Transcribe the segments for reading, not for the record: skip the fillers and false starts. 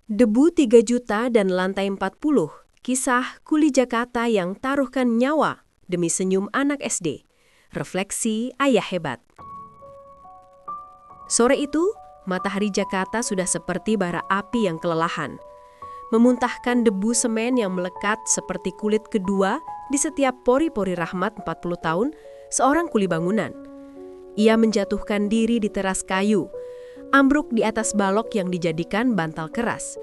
Debu 3 juta dan lantai 40, kisah kuli Jakarta yang taruhkan nyawa demi senyum anak SD. Refleksi ayah hebat. Sore itu, matahari Jakarta sudah seperti bara api yang kelelahan. Memuntahkan debu semen yang melekat seperti kulit kedua di setiap pori-pori Rahmat 40 tahun, seorang kuli bangunan. Ia menjatuhkan diri di teras kayu, ambruk di atas balok yang dijadikan bantal keras.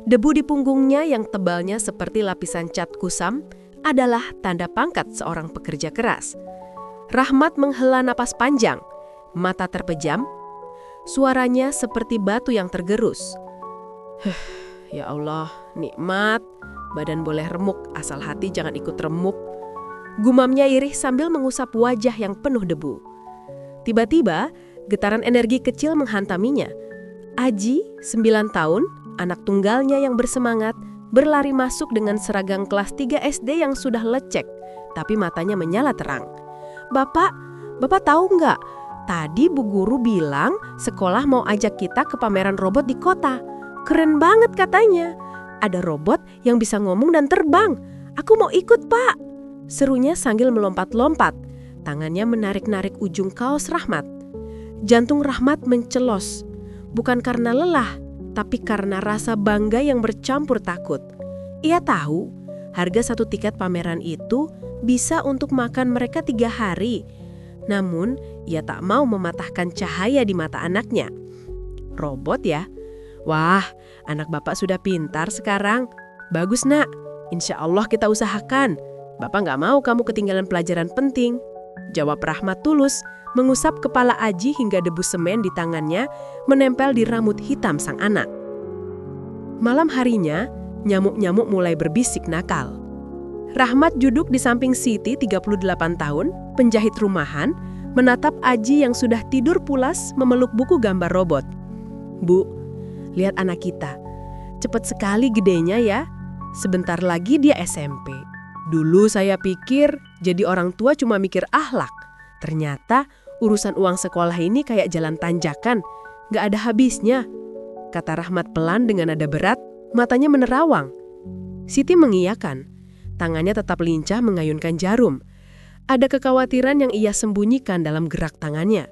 Debu di punggungnya yang tebalnya seperti lapisan cat kusam adalah tanda pangkat seorang pekerja keras. Rahmat menghela napas panjang, mata terpejam, suaranya seperti batu yang tergerus. Ya Allah, nikmat, badan boleh remuk, asal hati jangan ikut remuk. Gumamnya irih sambil mengusap wajah yang penuh debu. Tiba-tiba, getaran energi kecil menghantaminya. Aji, 9 tahun, anak tunggalnya yang bersemangat, berlari masuk dengan seragam kelas 3 SD yang sudah lecek, tapi matanya menyala terang. Bapak tahu nggak? Tadi Bu Guru bilang sekolah mau ajak kita ke pameran robot di kota. Keren banget katanya. Ada robot yang bisa ngomong dan terbang. Aku mau ikut, Pak. Serunya sambil melompat-lompat. Tangannya menarik-narik ujung kaos Rahmat. Jantung Rahmat mencelos. Bukan karena lelah, tapi karena rasa bangga yang bercampur takut. Ia tahu harga satu tiket pameran itu bisa untuk makan mereka 3 hari. Namun, ia tak mau mematahkan cahaya di mata anaknya. Robot ya? Wah, anak bapak sudah pintar sekarang. Bagus nak, insya Allah kita usahakan. Bapak nggak mau kamu ketinggalan pelajaran penting. Jawab Rahmat tulus, mengusap kepala Aji hingga debu semen di tangannya menempel di rambut hitam sang anak. Malam harinya, nyamuk-nyamuk mulai berbisik nakal. Rahmat duduk di samping Siti 38 tahun, penjahit rumahan, menatap Aji yang sudah tidur pulas memeluk buku gambar robot. Bu, lihat anak kita. Cepat sekali gedenya ya. Sebentar lagi dia SMP. Dulu saya pikir jadi orang tua cuma mikir akhlak. Ternyata urusan uang sekolah ini kayak jalan tanjakan. Gak ada habisnya. Kata Rahmat pelan dengan nada berat, matanya menerawang. Siti mengiyakan. Tangannya tetap lincah mengayunkan jarum. Ada kekhawatiran yang ia sembunyikan dalam gerak tangannya.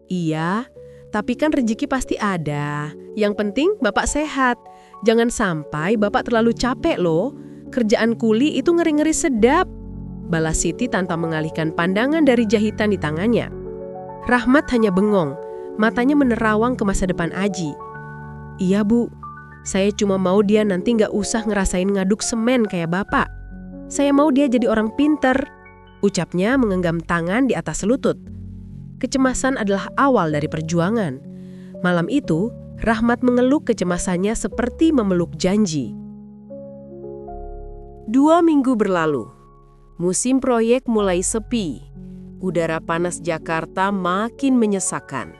Iya, tapi kan rezeki pasti ada. Yang penting Bapak sehat. Jangan sampai Bapak terlalu capek loh. Kerjaan kuli itu ngeri-ngeri sedap. Balas Siti tanpa mengalihkan pandangan dari jahitan di tangannya. Rahmat hanya bengong. Matanya menerawang ke masa depan Aji. Iya Bu, saya cuma mau dia nanti nggak usah ngerasain ngaduk semen kayak Bapak. Saya mau dia jadi orang pinter. Ucapnya menggenggam tangan di atas lutut. Kecemasan adalah awal dari perjuangan. Malam itu, Rahmat mengeluk kecemasannya seperti memeluk janji. 2 minggu berlalu. Musim proyek mulai sepi. Udara panas Jakarta makin menyesakkan.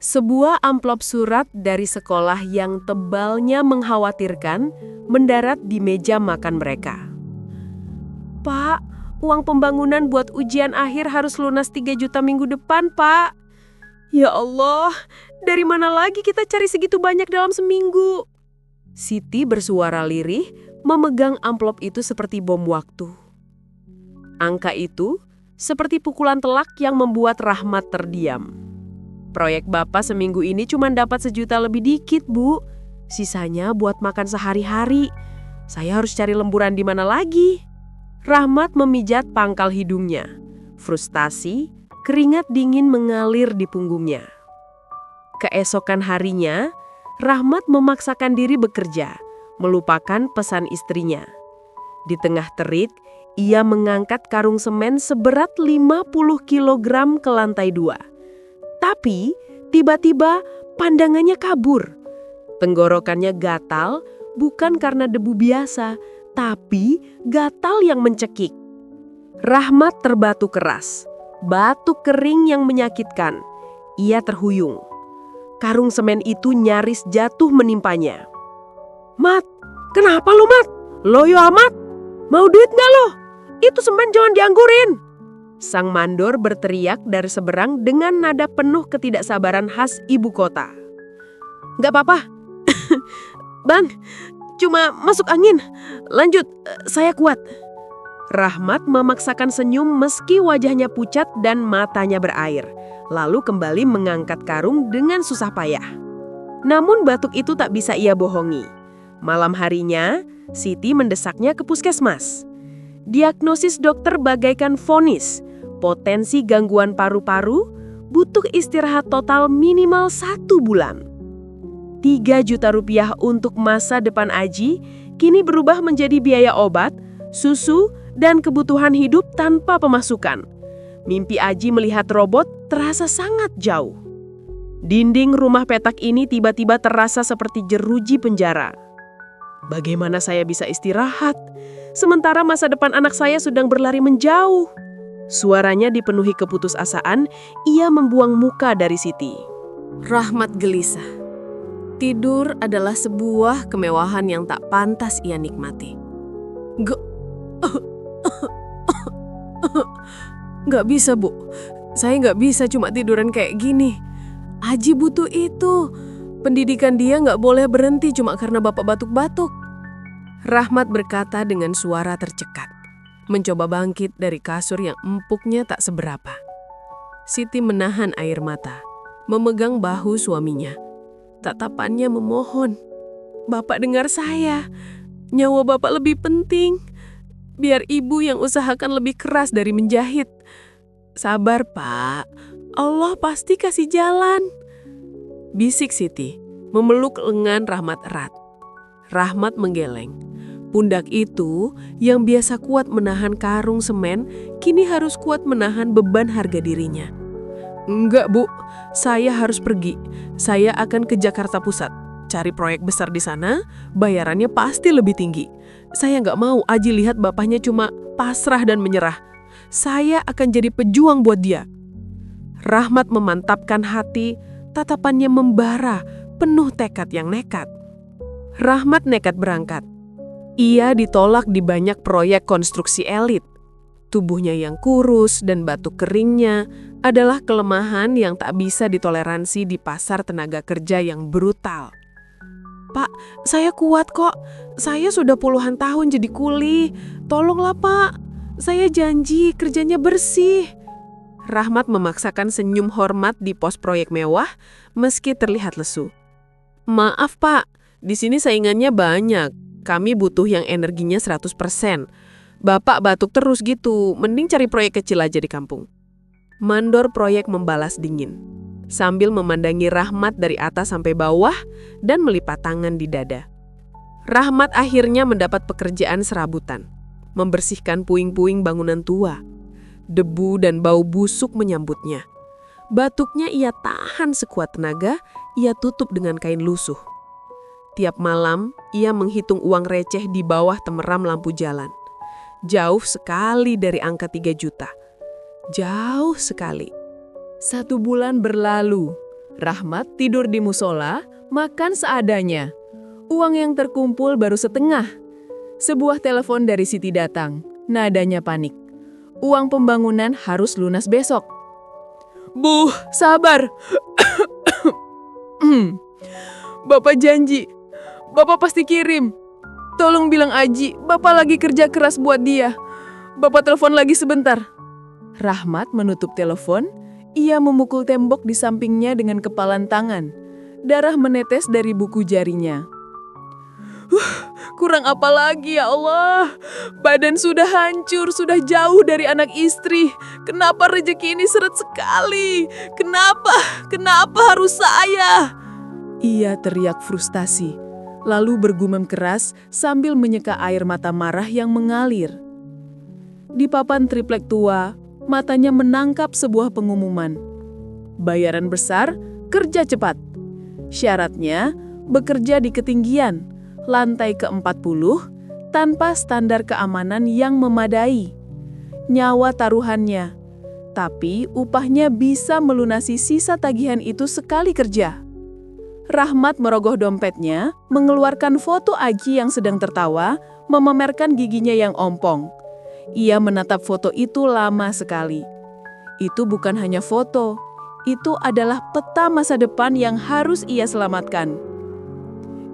Sebuah amplop surat dari sekolah yang tebalnya mengkhawatirkan mendarat di meja makan mereka. Pak, uang pembangunan buat ujian akhir harus lunas 3 juta minggu depan, Pak. Ya Allah, dari mana lagi kita cari segitu banyak dalam seminggu? Siti bersuara lirih, memegang amplop itu seperti bom waktu. Angka itu seperti pukulan telak yang membuat Rahmat terdiam. Proyek Bapak seminggu ini cuma dapat 1 juta lebih dikit, Bu. Sisanya buat makan sehari-hari. Saya harus cari lemburan di mana lagi? Rahmat memijat pangkal hidungnya. Frustasi, keringat dingin mengalir di punggungnya. Keesokan harinya, Rahmat memaksakan diri bekerja, melupakan pesan istrinya. Di tengah terik, ia mengangkat karung semen seberat 50 kg ke lantai 2. Tapi, tiba-tiba pandangannya kabur. Tenggorokannya gatal, bukan karena debu biasa, tapi gatal yang mencekik. Rahmat terbatu keras, batuk kering yang menyakitkan. Ia terhuyung. Karung semen itu nyaris jatuh menimpanya. Mat, kenapa lo Mat? Loyo amat? Mau duit gak lo? Itu semen jangan dianggurin. Sang mandor berteriak dari seberang dengan nada penuh ketidaksabaran khas ibu kota. Gak apa-apa, Bang, cuma masuk angin. Lanjut, saya kuat. Rahmat memaksakan senyum meski wajahnya pucat dan matanya berair. Lalu kembali mengangkat karung dengan susah payah. Namun batuk itu tak bisa ia bohongi. Malam harinya, Siti mendesaknya ke puskesmas. Diagnosis dokter bagaikan vonis, potensi gangguan paru-paru, butuh istirahat total minimal 1 bulan. 3 juta rupiah untuk masa depan Aji kini berubah menjadi biaya obat, susu, dan kebutuhan hidup tanpa pemasukan. Mimpi Aji melihat robot terasa sangat jauh. Dinding rumah petak ini tiba-tiba terasa seperti jeruji penjara. Bagaimana saya bisa istirahat? Sementara masa depan anak saya sedang berlari menjauh. Suaranya dipenuhi keputusasaan, ia membuang muka dari Siti. Rahmat gelisah. Tidur adalah sebuah kemewahan yang tak pantas ia nikmati. Nggak bisa, Bu. Saya nggak bisa cuma tiduran kayak gini. Aji butuh itu. Pendidikan dia nggak boleh berhenti cuma karena bapak batuk-batuk. Rahmat berkata dengan suara tercekat, mencoba bangkit dari kasur yang empuknya tak seberapa. Siti menahan air mata, memegang bahu suaminya. Tatapannya memohon, "Bapak dengar saya, nyawa bapak lebih penting. Biar ibu yang usahakan lebih keras dari menjahit. Sabar, Pak. Allah pasti kasih jalan." Bisik Siti, memeluk lengan Rahmat erat. Rahmat menggeleng. Pundak itu yang biasa kuat menahan karung semen, kini harus kuat menahan beban harga dirinya. "Enggak, Bu. Saya harus pergi. Saya akan ke Jakarta Pusat. Cari proyek besar di sana, bayarannya pasti lebih tinggi. Saya nggak mau Aji lihat bapaknya cuma pasrah dan menyerah. Saya akan jadi pejuang buat dia." Rahmat memantapkan hati, tatapannya membara, penuh tekad yang nekat. Rahmat nekat berangkat. Ia ditolak di banyak proyek konstruksi elit. Tubuhnya yang kurus dan batuk keringnya adalah kelemahan yang tak bisa ditoleransi di pasar tenaga kerja yang brutal. "Pak, saya kuat kok. Saya sudah puluhan tahun jadi kuli. Tolonglah, Pak. Saya janji kerjanya bersih." Rahmat memaksakan senyum hormat di pos proyek mewah meski terlihat lesu. "Maaf, Pak. Di sini saingannya banyak. Kami butuh yang energinya 100%. Bapak batuk terus gitu, mending cari proyek kecil aja di kampung." Mandor proyek membalas dingin, sambil memandangi Rahmat dari atas sampai bawah dan melipat tangan di dada. Rahmat akhirnya mendapat pekerjaan serabutan, membersihkan puing-puing bangunan tua. Debu dan bau busuk menyambutnya. Batuknya ia tahan sekuat tenaga, ia tutup dengan kain lusuh. Tiap malam, ia menghitung uang receh di bawah temeram lampu jalan. Jauh sekali dari angka 3 juta. Jauh sekali. 1 bulan berlalu. Rahmat tidur di musola, makan seadanya. Uang yang terkumpul baru setengah. Sebuah telepon dari Siti datang. Nadanya panik. Uang pembangunan harus lunas besok. "Bu, sabar. Bapak janji. Bapak pasti kirim. Tolong bilang Aji, Bapak lagi kerja keras buat dia. Bapak telepon lagi sebentar." Rahmat menutup telepon. Ia memukul tembok di sampingnya dengan kepalan tangan. Darah menetes dari buku jarinya. Kurang apa lagi ya Allah? Badan sudah hancur, sudah jauh dari anak istri. Kenapa rezeki ini seret sekali? Kenapa harus saya?" Ia teriak frustasi, lalu bergumam keras sambil menyeka air mata marah yang mengalir. Di papan triplek tua, matanya menangkap sebuah pengumuman. Bayaran besar, kerja cepat. Syaratnya, bekerja di ketinggian, lantai ke-40, tanpa standar keamanan yang memadai. Nyawa taruhannya, tapi upahnya bisa melunasi sisa tagihan itu sekali kerja. Rahmat merogoh dompetnya, mengeluarkan foto Aji yang sedang tertawa, memamerkan giginya yang ompong. Ia menatap foto itu lama sekali. Itu bukan hanya foto, itu adalah peta masa depan yang harus ia selamatkan.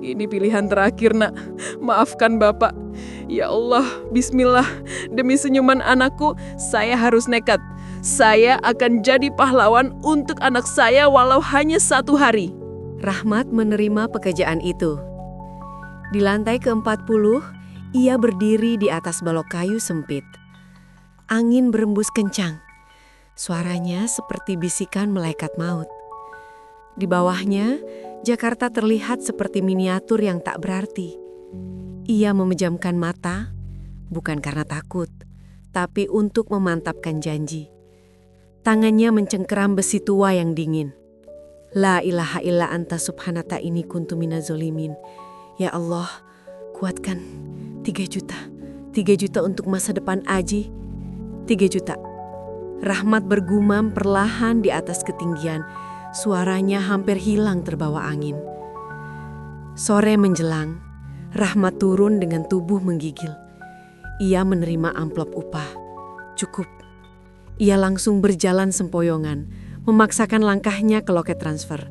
Ini pilihan terakhir, Nak. Maafkan Bapak. Ya Allah, bismillah. Demi senyuman anakku, saya harus nekat. Saya akan jadi pahlawan untuk anak saya walau hanya 1 hari. Rahmat menerima pekerjaan itu. Di lantai ke-40, ia berdiri di atas balok kayu sempit. Angin berembus kencang. Suaranya seperti bisikan malaikat maut. Di bawahnya, Jakarta terlihat seperti miniatur yang tak berarti. Ia memejamkan mata, bukan karena takut, tapi untuk memantapkan janji. Tangannya mencengkeram besi tua yang dingin. La ilaha illa anta subhanata ini kuntu minaz zolimin. Ya Allah, kuatkan 3 juta. 3 juta untuk masa depan Aji. 3 juta. Rahmat bergumam perlahan di atas ketinggian. Suaranya hampir hilang terbawa angin. Sore menjelang, Rahmat turun dengan tubuh menggigil. Ia menerima amplop upah. Cukup. Ia langsung berjalan sempoyongan, memaksakan langkahnya ke loket transfer.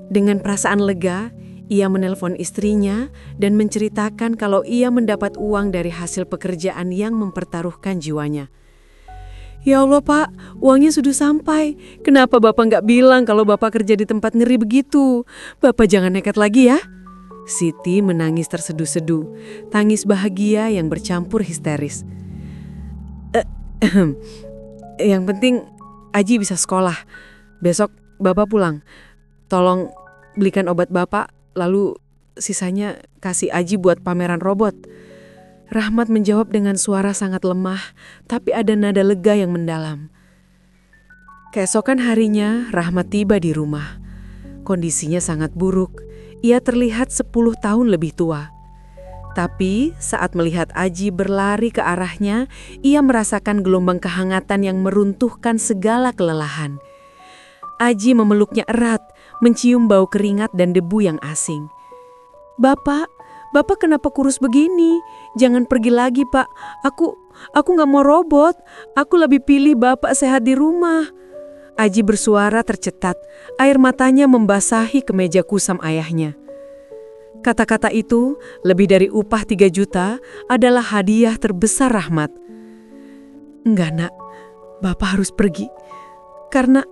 Dengan perasaan lega, ia menelpon istrinya dan menceritakan kalau ia mendapat uang dari hasil pekerjaan yang mempertaruhkan jiwanya. Ya Allah Pak, uangnya sudah sampai. Kenapa Bapak nggak bilang kalau Bapak kerja di tempat ngeri begitu? Bapak jangan nekat lagi ya. Siti menangis terseduh-seduh, tangis bahagia yang bercampur histeris. Yang penting Aji bisa sekolah. Besok Bapak pulang. Tolong belikan obat Bapak, lalu sisanya kasih Aji buat pameran robot. Rahmat menjawab dengan suara sangat lemah, tapi ada nada lega yang mendalam. Keesokan harinya, Rahmat tiba di rumah. Kondisinya sangat buruk. Ia terlihat 10 tahun lebih tua. Tapi saat melihat Aji berlari ke arahnya, ia merasakan gelombang kehangatan yang meruntuhkan segala kelelahan. Aji memeluknya erat, mencium bau keringat dan debu yang asing. Bapak kenapa kurus begini? Jangan pergi lagi, Pak. Aku nggak mau robot. Aku lebih pilih Bapak sehat di rumah. Aji bersuara tercetat, air matanya membasahi kemeja kusam ayahnya. Kata-kata itu, lebih dari upah 3 juta, adalah hadiah terbesar Rahmat. Enggak nak, Bapak harus pergi. Karena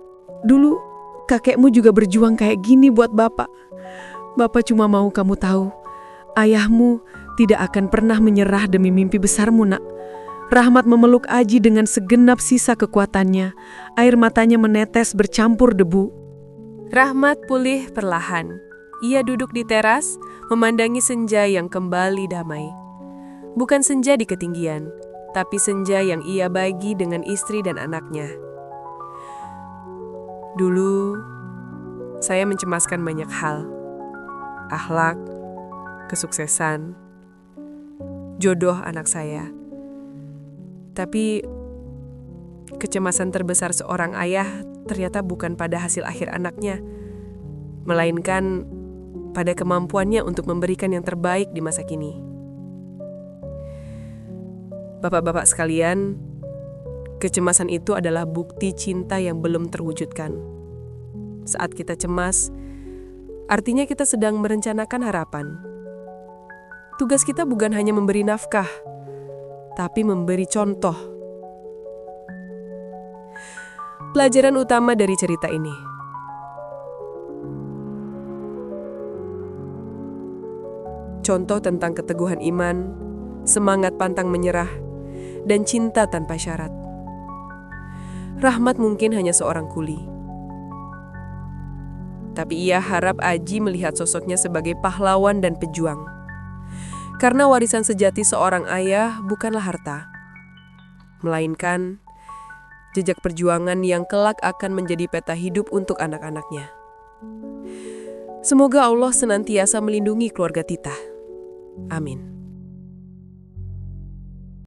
dulu kakekmu juga berjuang kayak gini buat Bapak. Bapak cuma mau kamu tahu, ayahmu tidak akan pernah menyerah demi mimpi besarmu nak. Rahmat memeluk Aji dengan segenap sisa kekuatannya. Air matanya menetes bercampur debu. Rahmat pulih perlahan. Ia duduk di teras, memandangi senja yang kembali damai. Bukan senja di ketinggian, tapi senja yang ia bagi dengan istri dan anaknya. Dulu, saya mencemaskan banyak hal. Akhlak, kesuksesan, jodoh anak saya. Tapi kecemasan terbesar seorang ayah ternyata bukan pada hasil akhir anaknya, melainkan pada kemampuannya untuk memberikan yang terbaik di masa kini. Bapak-bapak sekalian, kecemasan itu adalah bukti cinta yang belum terwujudkan. Saat kita cemas, artinya kita sedang merencanakan harapan. Tugas kita bukan hanya memberi nafkah, tapi memberi contoh. Pelajaran utama dari cerita ini. Contoh tentang keteguhan iman, semangat pantang menyerah, dan cinta tanpa syarat. Rahmat mungkin hanya seorang kuli. Tapi ia harap Aji melihat sosoknya sebagai pahlawan dan pejuang. Karena warisan sejati seorang ayah bukanlah harta, melainkan jejak perjuangan yang kelak akan menjadi peta hidup untuk anak-anaknya. Semoga Allah senantiasa melindungi keluarga Tita. Amin.